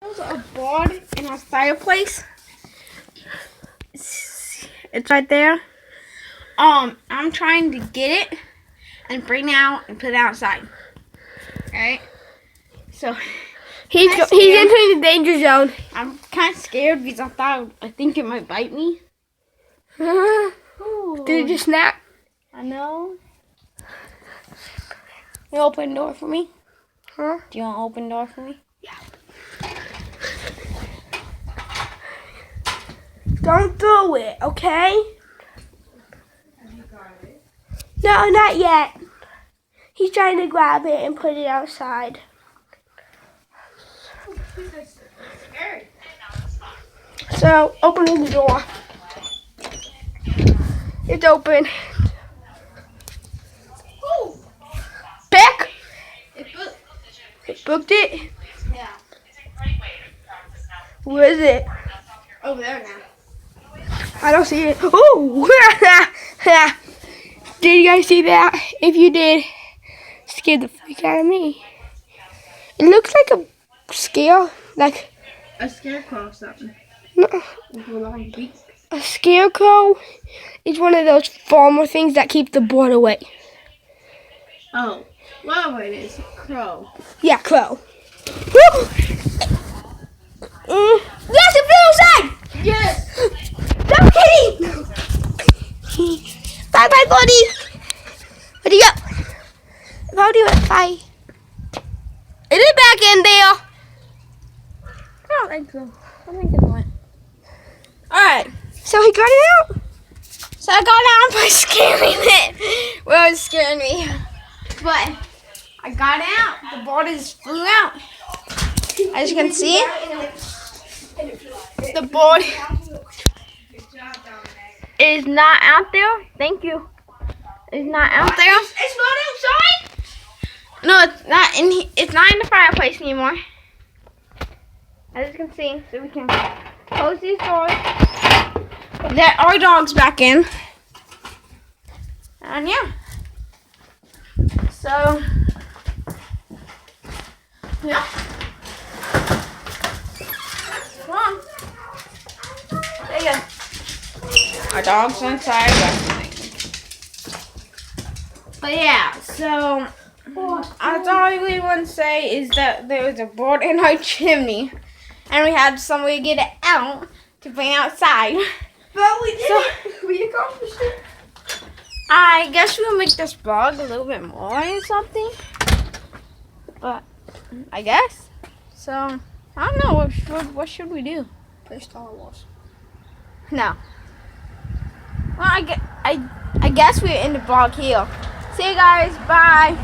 There's a board in our fireplace. It's right there. I'm trying to get it and bring it out and put it outside. Alright? So he's entering the danger zone. I'm kind of scared because I think it might bite me. Did it just snap? I know. You open the door for me? Huh? Do you want to open the door for me? Yeah. Don't do it, okay? No, not yet. He's trying to grab it and put it outside. So, opening the door. It's open. Pick! It booked it? Yeah. Where is it? Over there now. I don't see it. Oh! Did you guys see that? If you did, scared the freak out of me. It looks like a scale, like A scarecrow or something. no, With a long beak. a scarecrow is one of those farmer things that keep the board away. Oh. Whatever it is. Crow. Yeah, crow. Yes, it flew outside! Yes! No kidding! Bye bye, buddy! Where'd he go? How'd he went? Bye. Is it back in there? I don't think so. I think it went. Alright, so he got it out? So I got out by scaring it. Well, it was scaring me. But I got out. The board just flew out. As you can see, the board is not out there. Thank you. It's not out there. It's not outside? No, it's not in. It's not in the fireplace anymore. As you can see, so we can close these doors. Let our dogs back in. And yeah. So yeah. Come on. There you go. Our dog's inside. But yeah, so that's all I really want to say is that there was a board in our chimney, and we had some way to get it out to bring it outside. But we did it. We accomplished it. I guess we'll make this vlog a little bit more or something. But I guess. So I don't know. What should we do? Play Star Wars. No. Well, I guess we're in the vlog here. See you guys. Bye.